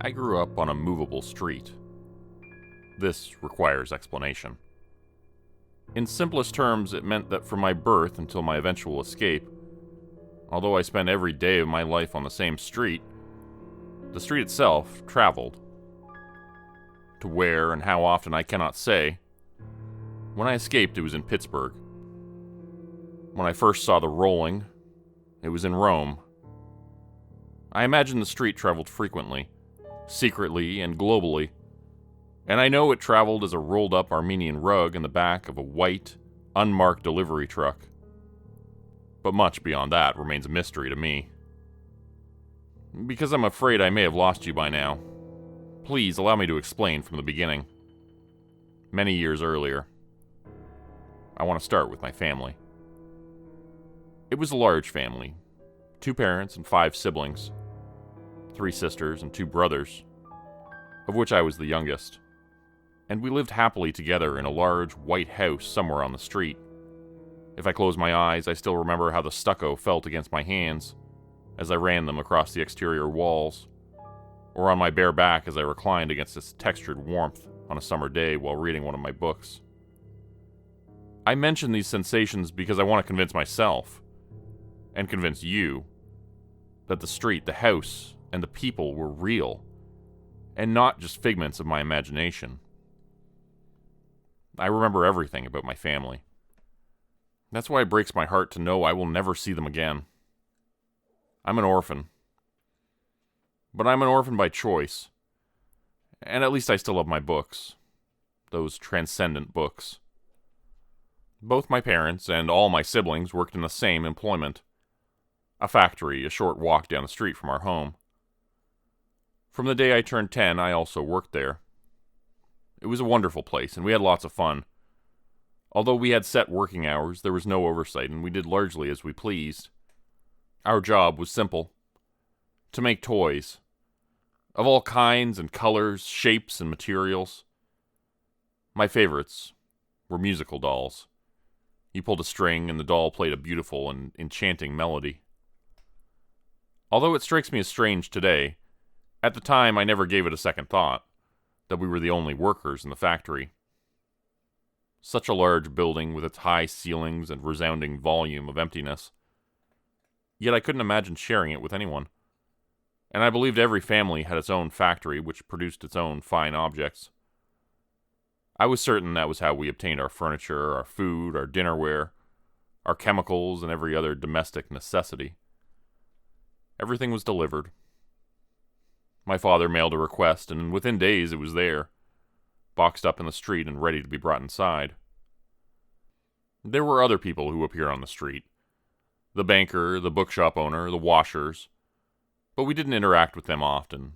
I grew up on a movable street. This requires explanation. In simplest terms, it meant that from my birth until my eventual escape, although I spent every day of my life on the same street, the street itself traveled. To where and how often I cannot say. When I escaped, it was in Pittsburgh. When I first saw the rolling, it was in Rome. I imagine the street traveled frequently, secretly and globally, and I know it traveled as a rolled-up Armenian rug in the back of a white, unmarked delivery truck. But much beyond that remains a mystery to me. Because I'm afraid I may have lost you by now, please allow me to explain from the beginning. Many years earlier. I want to start with my family. It was a large family. 2 parents and 5 siblings. 3 sisters and 2 brothers, of which I was the youngest. And we lived happily together in a large white house somewhere on the street. If I close my eyes, I still remember how the stucco felt against my hands as I ran them across the exterior walls, or on my bare back as I reclined against its textured warmth on a summer day while reading one of my books. I mention these sensations because I want to convince myself, and convince you, that the street, the house, and the people were real, and not just figments of my imagination. I remember everything about my family. That's why it breaks my heart to know I will never see them again. I'm an orphan. But I'm an orphan by choice. And at least I still have my books. Those transcendent books. Both my parents and all my siblings worked in the same employment. A factory a short walk down the street from our home. From the day I turned 10, I also worked there. It was a wonderful place, and we had lots of fun. Although we had set working hours, there was no oversight, and we did largely as we pleased. Our job was simple. To make toys. Of all kinds and colors, shapes, and materials. My favorites were musical dolls. You pulled a string, and the doll played a beautiful and enchanting melody. Although it strikes me as strange today, at the time I never gave it a second thought, that we were the only workers in the factory. Such a large building with its high ceilings and resounding volume of emptiness. Yet I couldn't imagine sharing it with anyone. And I believed every family had its own factory which produced its own fine objects. I was certain that was how we obtained our furniture, our food, our dinnerware, our chemicals, and every other domestic necessity. Everything was delivered. My father mailed a request, and within days it was there, boxed up in the street and ready to be brought inside. There were other people who appeared on the street. The banker, the bookshop owner, the washers. But we didn't interact with them often,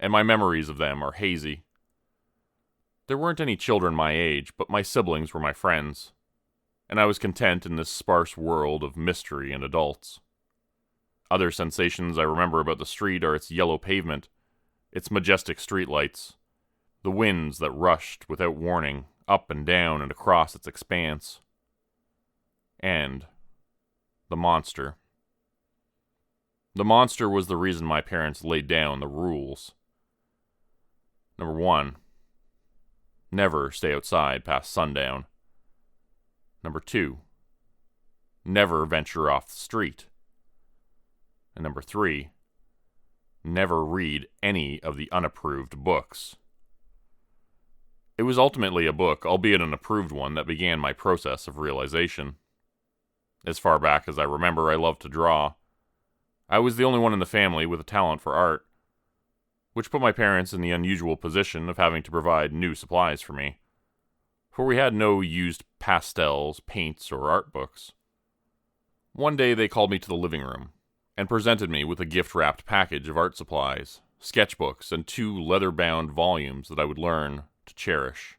and my memories of them are hazy. There weren't any children my age, but my siblings were my friends, and I was content in this sparse world of mystery and adults. Other sensations I remember about the street are its yellow pavement, its majestic streetlights, the winds that rushed without warning up and down and across its expanse, and the monster. The monster was the reason my parents laid down the rules. Number 1, never stay outside past sundown. Number 2, never venture off the street. And number 3, never read any of the unapproved books. It was ultimately a book, albeit an approved one, that began my process of realization. As far back as I remember, I loved to draw. I was the only one in the family with a talent for art, which put my parents in the unusual position of having to provide new supplies for me, for we had no used pastels, paints, or art books. One day they called me to the living room, and presented me with a gift-wrapped package of art supplies, sketchbooks, and 2 leather-bound volumes that I would learn to cherish.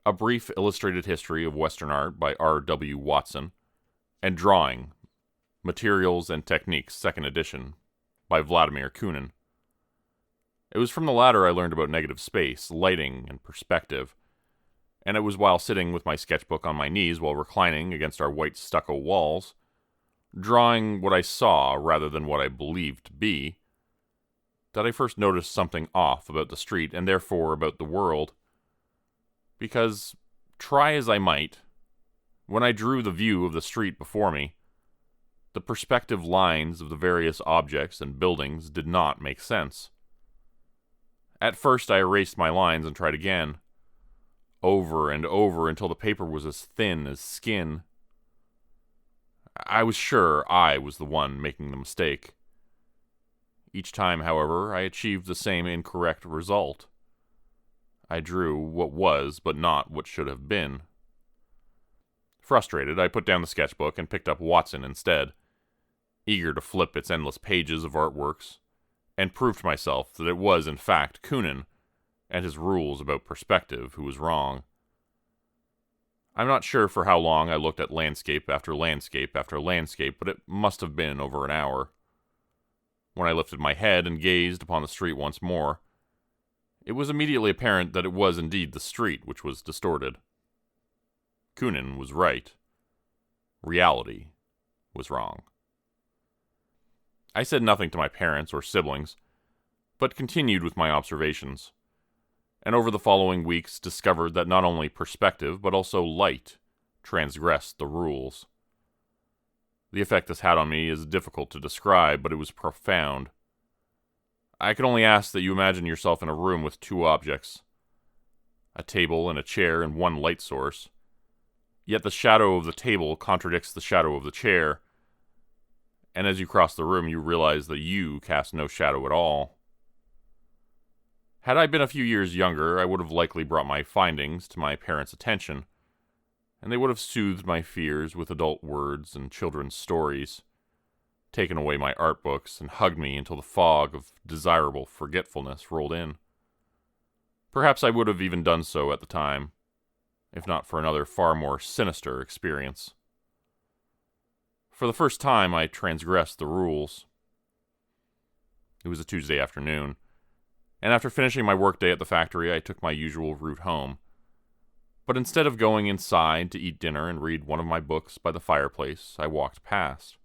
A Brief Illustrated History of Western Art by R.W. Watson, and Drawing, Materials and Techniques, 2nd edition, by Vladimir Kunin. It was from the latter I learned about negative space, lighting, and perspective, and it was while sitting with my sketchbook on my knees while reclining against our white stucco walls, drawing what I saw rather than what I believed to be, that I first noticed something off about the street, and therefore about the world. Because, try as I might, when I drew the view of the street before me, the perspective lines of the various objects and buildings did not make sense. At first I erased my lines and tried again, over and over until the paper was as thin as skin. I was sure I was the one making the mistake. Each time, however, I achieved the same incorrect result. I drew what was, but not what should have been. Frustrated, I put down the sketchbook and picked up Watson instead, eager to flip its endless pages of artworks, and prove to myself that it was in fact Kunin and his rules about perspective who was wrong. I'm not sure for how long I looked at landscape after landscape after landscape, but it must have been over an hour. When I lifted my head and gazed upon the street once more, it was immediately apparent that it was indeed the street which was distorted. Kunin was right. Reality was wrong. I said nothing to my parents or siblings, but continued with my observations, and over the following weeks discovered that not only perspective, but also light, transgressed the rules. The effect this had on me is difficult to describe, but it was profound. I can only ask that you imagine yourself in a room with two objects, a table and a chair and one light source, yet the shadow of the table contradicts the shadow of the chair, and as you cross the room you realize that you cast no shadow at all. Had I been a few years younger, I would have likely brought my findings to my parents' attention, and they would have soothed my fears with adult words and children's stories, taken away my art books, and hugged me until the fog of desirable forgetfulness rolled in. Perhaps I would have even done so at the time, if not for another far more sinister experience. For the first time, I transgressed the rules. It was a Tuesday afternoon, and after finishing my workday at the factory, I took my usual route home. But instead of going inside to eat dinner and read one of my books by the fireplace, I walked past.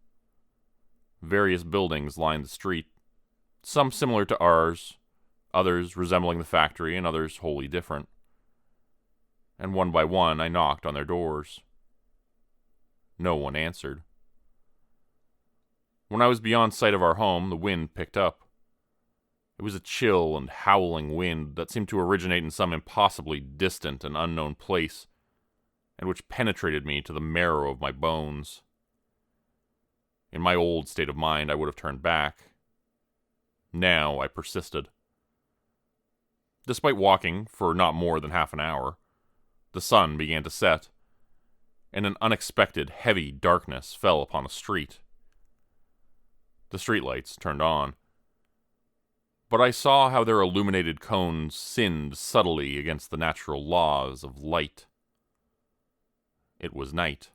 Various buildings lined the street, some similar to ours, others resembling the factory, and others wholly different. And one by one I knocked on their doors. No one answered. When I was beyond sight of our home, the wind picked up. It was a chill and howling wind that seemed to originate in some impossibly distant and unknown place, and which penetrated me to the marrow of my bones. In my old state of mind, I would have turned back. Now I persisted. Despite walking for not more than half an hour, the sun began to set, and an unexpected heavy darkness fell upon the street. The streetlights turned on, but I saw how their illuminated cones sinned subtly against the natural laws of light. It was night.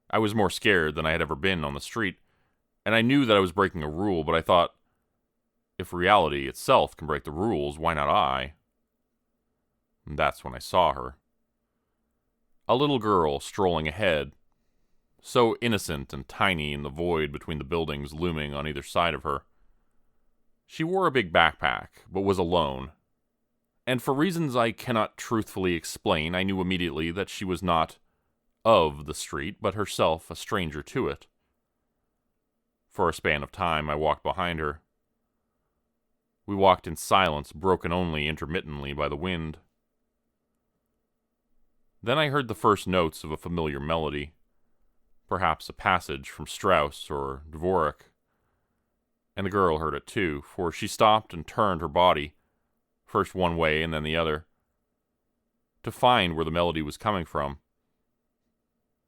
I was more scared than I had ever been on the street, and I knew that I was breaking a rule, but I thought, if reality itself can break the rules, why not I? And that's when I saw her. A little girl strolling ahead, so innocent and tiny in the void between the buildings looming on either side of her. She wore a big backpack, but was alone. And for reasons I cannot truthfully explain, I knew immediately that she was not of the street, but herself a stranger to it. For a span of time, I walked behind her. We walked in silence, broken only intermittently by the wind. Then I heard the first notes of a familiar melody, perhaps a passage from Strauss or Dvorak. And the girl heard it too, for she stopped and turned her body, first one way and then the other, to find where the melody was coming from.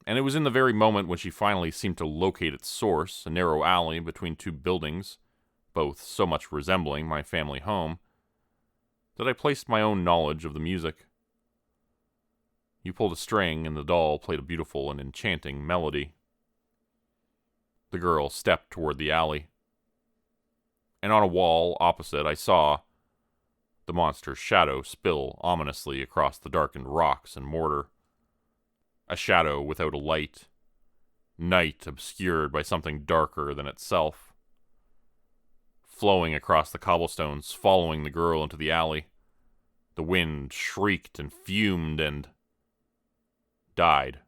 And it was in the very moment when she finally seemed to locate its source, a narrow alley between two buildings, both so much resembling my family home, that I placed my own knowledge of the music. You pulled a string, and the doll played a beautiful and enchanting melody. The girl stepped toward the alley, and on a wall opposite I saw the monster's shadow spill ominously across the darkened rocks and mortar. A shadow without a light, night obscured by something darker than itself. flowing across the cobblestones, following the girl into the alley. The wind shrieked and fumed and died.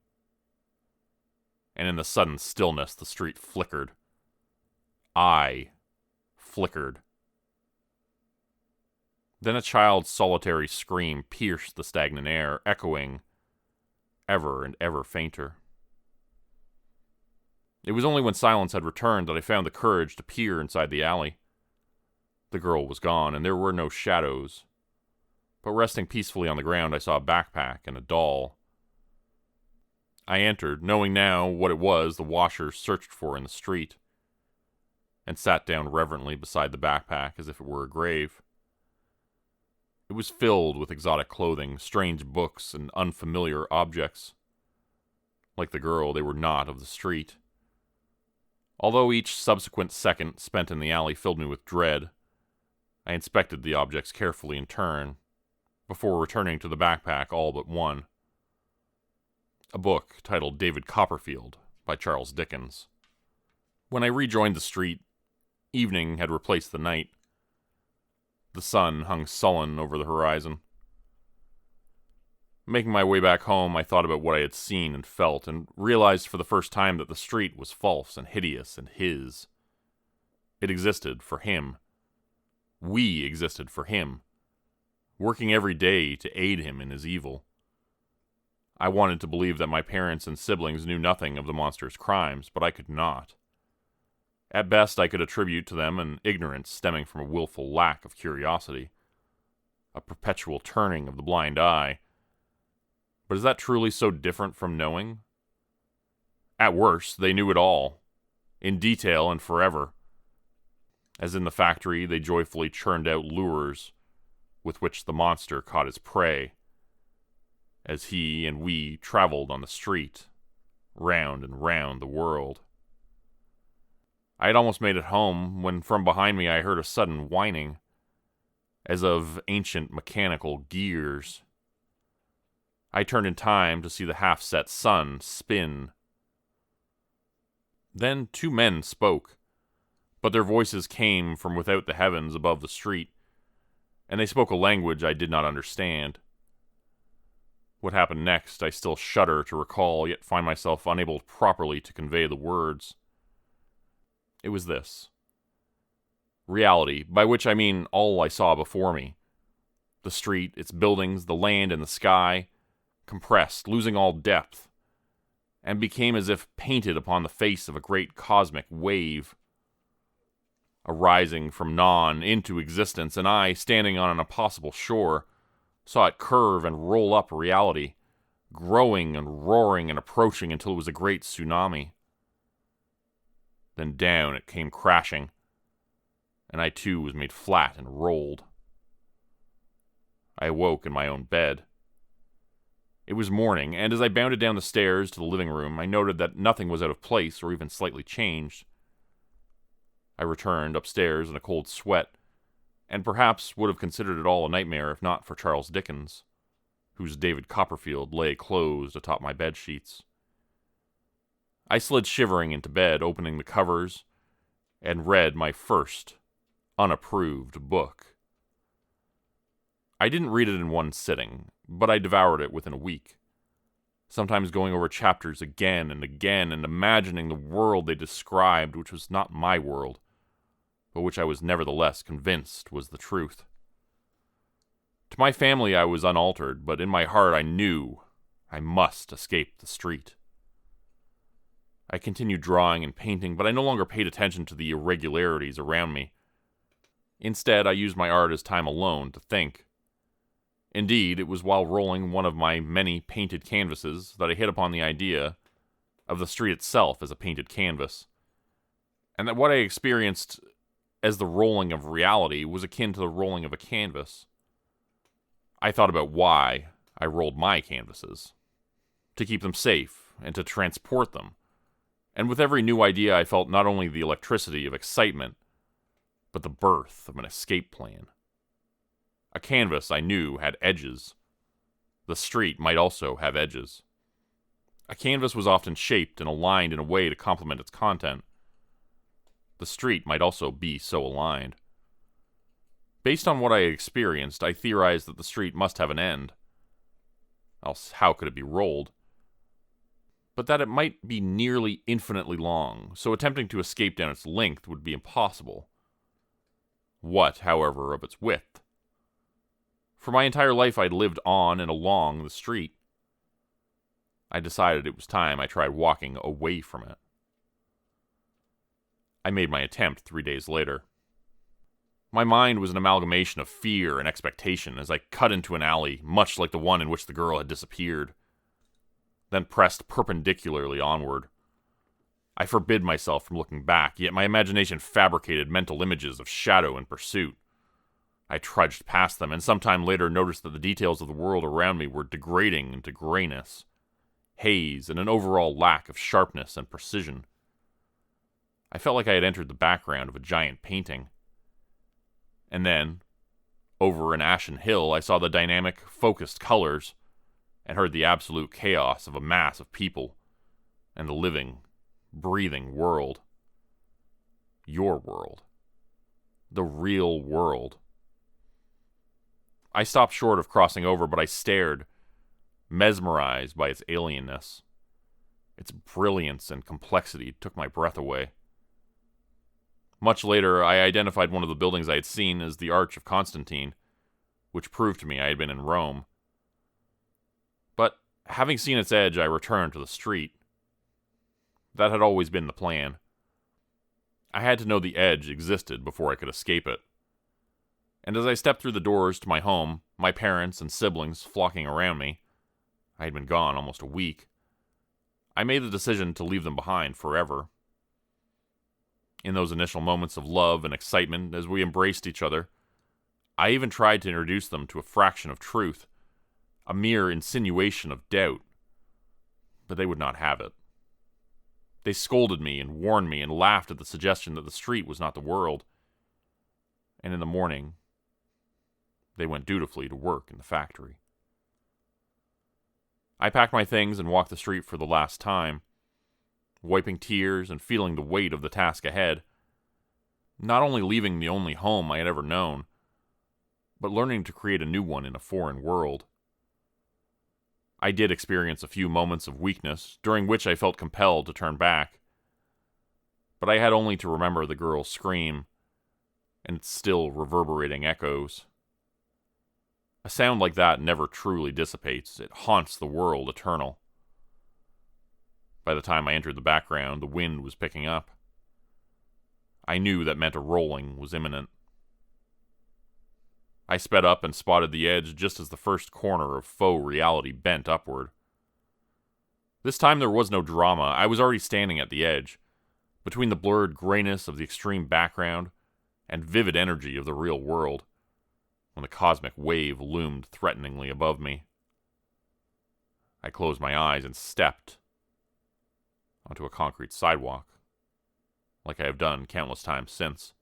And in the sudden stillness, the street flickered. I flickered. Then a child's solitary scream pierced the stagnant air, echoing ever and ever fainter. It was only when silence had returned that I found the courage to peer inside the alley. The girl was gone, and there were no shadows. But resting peacefully on the ground, I saw a backpack and a doll. I entered, knowing now what it was the washers searched for in the street, and sat down reverently beside the backpack as if it were a grave. It was filled with exotic clothing, strange books, and unfamiliar objects. Like the girl, they were not of the street. Although each subsequent second spent in the alley filled me with dread, I inspected the objects carefully in turn, before returning to the backpack all but one. A book titled David Copperfield by Charles Dickens. When I rejoined the street, evening had replaced the night. The sun hung sullen over the horizon. Making my way back home, I thought about what I had seen and felt, and realized for the first time that the street was false and hideous and his. It existed for him. We existed for him, working every day to aid him in his evil. I wanted to believe that my parents and siblings knew nothing of the monster's crimes, but I could not. At best, I could attribute to them an ignorance stemming from a willful lack of curiosity, a perpetual turning of the blind eye. But is that truly so different from knowing? At worst, they knew it all, in detail and forever. As in the factory, they joyfully churned out lures with which the monster caught his prey, as he and we traveled on the street, round and round the world. I had almost made it home when from behind me I heard a sudden whining, as of ancient mechanical gears. I turned in time to see the half-set sun spin. Then 2 men spoke, but their voices came from without the heavens above the street, and they spoke a language I did not understand. What happened next I still shudder to recall, yet find myself unable properly to convey the words. It was this. Reality, by which I mean all I saw before me. The street, its buildings, the land and the sky, compressed, losing all depth, and became as if painted upon the face of a great cosmic wave. Arising from none into existence, and I, standing on an impossible shore, saw it curve and roll up reality, growing and roaring and approaching until it was a great tsunami. Then down it came crashing, and I too was made flat and rolled. I awoke in my own bed. It was morning, and as I bounded down the stairs to the living room, I noted that nothing was out of place or even slightly changed. I returned upstairs in a cold sweat, and perhaps would have considered it all a nightmare if not for Charles Dickens, whose David Copperfield lay closed atop my bed sheets. I slid shivering into bed, opening the covers, and read my first unapproved book. I didn't read it in one sitting, but I devoured it within a week, sometimes going over chapters again and again and imagining the world they described, which was not my world, but which I was nevertheless convinced was the truth. To my family I was unaltered, but in my heart I knew I must escape the street. I continued drawing and painting, but I no longer paid attention to the irregularities around me. Instead, I used my art as time alone to think. Indeed, it was while rolling one of my many painted canvases that I hit upon the idea of the street itself as a painted canvas, and that what I experienced as the rolling of reality was akin to the rolling of a canvas. I thought about why I rolled my canvases. To keep them safe and to transport them. And with every new idea I felt not only the electricity of excitement, but the birth of an escape plan. A canvas, I knew, had edges. The street might also have edges. A canvas was often shaped and aligned in a way to complement its content. The street might also be so aligned. Based on what I had experienced, I theorized that the street must have an end. Else, how could it be rolled? But that it might be nearly infinitely long, so attempting to escape down its length would be impossible. What, however, of its width? For my entire life I'd lived on and along the street. I decided it was time I tried walking away from it. I made my attempt 3 days later. My mind was an amalgamation of fear and expectation as I cut into an alley, much like the one in which the girl had disappeared, then pressed perpendicularly onward. I forbid myself from looking back, yet my imagination fabricated mental images of shadow and pursuit. I trudged past them, and some time later noticed that the details of the world around me were degrading into grayness, haze, and an overall lack of sharpness and precision. I felt like I had entered the background of a giant painting. And then, over an ashen hill, I saw the dynamic, focused colors, and heard the absolute chaos of a mass of people, and the living, breathing world. Your world. The real world. I stopped short of crossing over, but I stared, mesmerized by its alienness. Its brilliance and complexity took my breath away. Much later, I identified one of the buildings I had seen as the Arch of Constantine, which proved to me I had been in Rome. But, having seen its edge, I returned to the street. That had always been the plan. I had to know the edge existed before I could escape it. And as I stepped through the doors to my home, my parents and siblings flocking around me, I had been gone almost a week, I made the decision to leave them behind forever. In those initial moments of love and excitement as we embraced each other, I even tried to introduce them to a fraction of truth, a mere insinuation of doubt. But they would not have it. They scolded me and warned me and laughed at the suggestion that the street was not the world. And in the morning, they went dutifully to work in the factory. I packed my things and walked the street for the last time, wiping tears and feeling the weight of the task ahead, not only leaving the only home I had ever known, but learning to create a new one in a foreign world. I did experience a few moments of weakness, during which I felt compelled to turn back, but I had only to remember the girl's scream, and its still reverberating echoes. A sound like that never truly dissipates. It haunts the world eternal. By the time I entered the background, the wind was picking up. I knew that meant a rolling was imminent. I sped up and spotted the edge just as the first corner of faux reality bent upward. This time there was no drama. I was already standing at the edge, between the blurred grayness of the extreme background and vivid energy of the real world, when the cosmic wave loomed threateningly above me. I closed my eyes and stepped onto a concrete sidewalk, like I have done countless times since.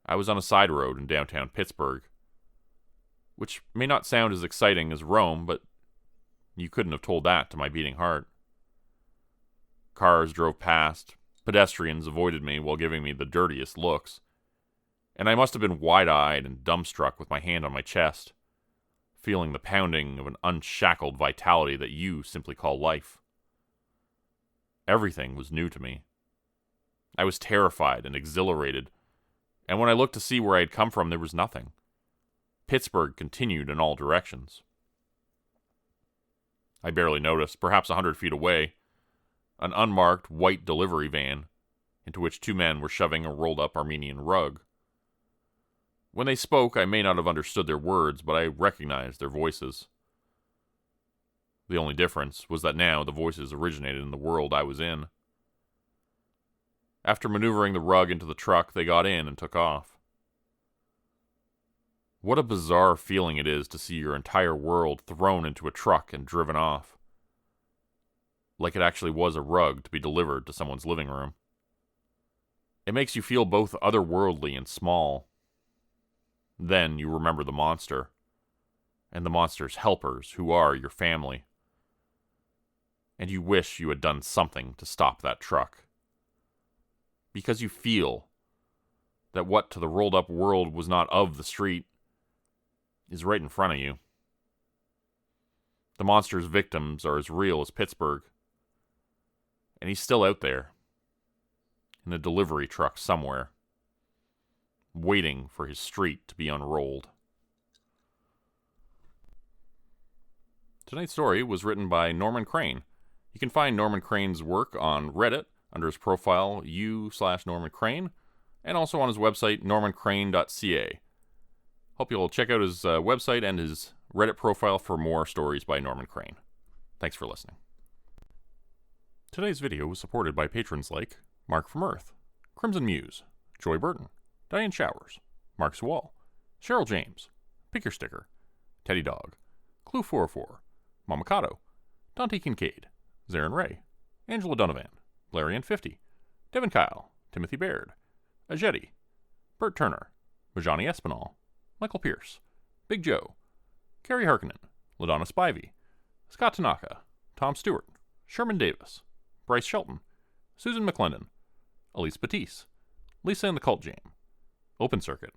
I was on a side road in downtown Pittsburgh, which may not sound as exciting as Rome, but you couldn't have told that to my beating heart. Cars drove past, pedestrians avoided me while giving me the dirtiest looks, and I must have been wide-eyed and dumbstruck with my hand on my chest, feeling the pounding of an unshackled vitality that you simply call life. Everything was new to me. I was terrified and exhilarated, and when I looked to see where I had come from, there was nothing. Pittsburgh continued in all directions. I barely noticed, perhaps 100 feet away, an unmarked white delivery van, into which 2 men were shoving a rolled-up Armenian rug. When they spoke, I may not have understood their words, but I recognized their voices. The only difference was that now the voices originated in the world I was in. After maneuvering the rug into the truck, they got in and took off. What a bizarre feeling it is to see your entire world thrown into a truck and driven off. Like it actually was a rug to be delivered to someone's living room. It makes you feel both otherworldly and small. Then you remember the monster, and the monster's helpers, who are your family. And you wish you had done something to stop that truck. Because you feel that what to the rolled up world was not of the street is right in front of you. The monster's victims are as real as Pittsburgh. And he's still out there, in a delivery truck somewhere, waiting for his street to be unrolled. Tonight's story was written by Norman Crane. You can find Norman Crane's work on Reddit under his profile u/Norman Crane, and also on his website normancrane.ca. Hope you'll check out his website and his Reddit profile for more stories by Norman Crane. Thanks for listening. Today's video was supported by patrons like Mark from Earth, Crimson Muse, Joy Burton, Diane Showers, Mark Swall, Cheryl James, Pick Your Sticker, Teddy Dog, Clue404, Mamakato, Dante Kincaid, Zarin Ray, Angela Donovan, Blarian50, Devin Kyle, Timothy Baird, Ajeti, Bert Turner, Majani Espinal, Michael Pierce, Big Joe, Carrie Harkonnen, LaDonna Spivey, Scott Tanaka, Tom Stewart, Sherman Davis, Bryce Shelton, Susan McClendon, Elise Batiste, Lisa and the Cult Jam, Open Circuit,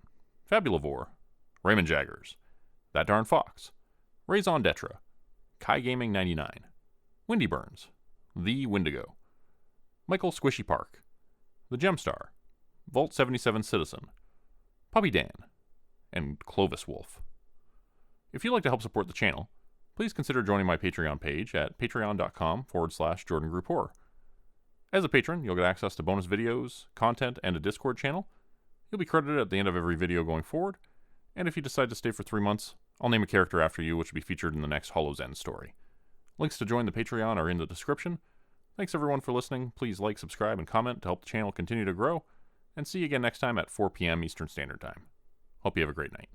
Fabulavore, Raymond Jaggers, That Darn Fox, Raison Detra, Kai Gaming 99, Windy Burns, The Windigo, Michael Squishy Park, The Gemstar, Vault 77 Citizen, Puppy Dan, and Clovis Wolf. If you'd like to help support the channel, please consider joining my Patreon page at patreon.com/Jordan Group Horror. As a patron, you'll get access to bonus videos, content, and a Discord channel. You'll be credited at the end of every video going forward, and if you decide to stay for 3 months, I'll name a character after you which will be featured in the next Hollow's End story. Links to join the Patreon are in the description. Thanks everyone for listening. Please like, subscribe, and comment to help the channel continue to grow, and see you again next time at 4 p.m. Eastern Standard Time. Hope you have a great night.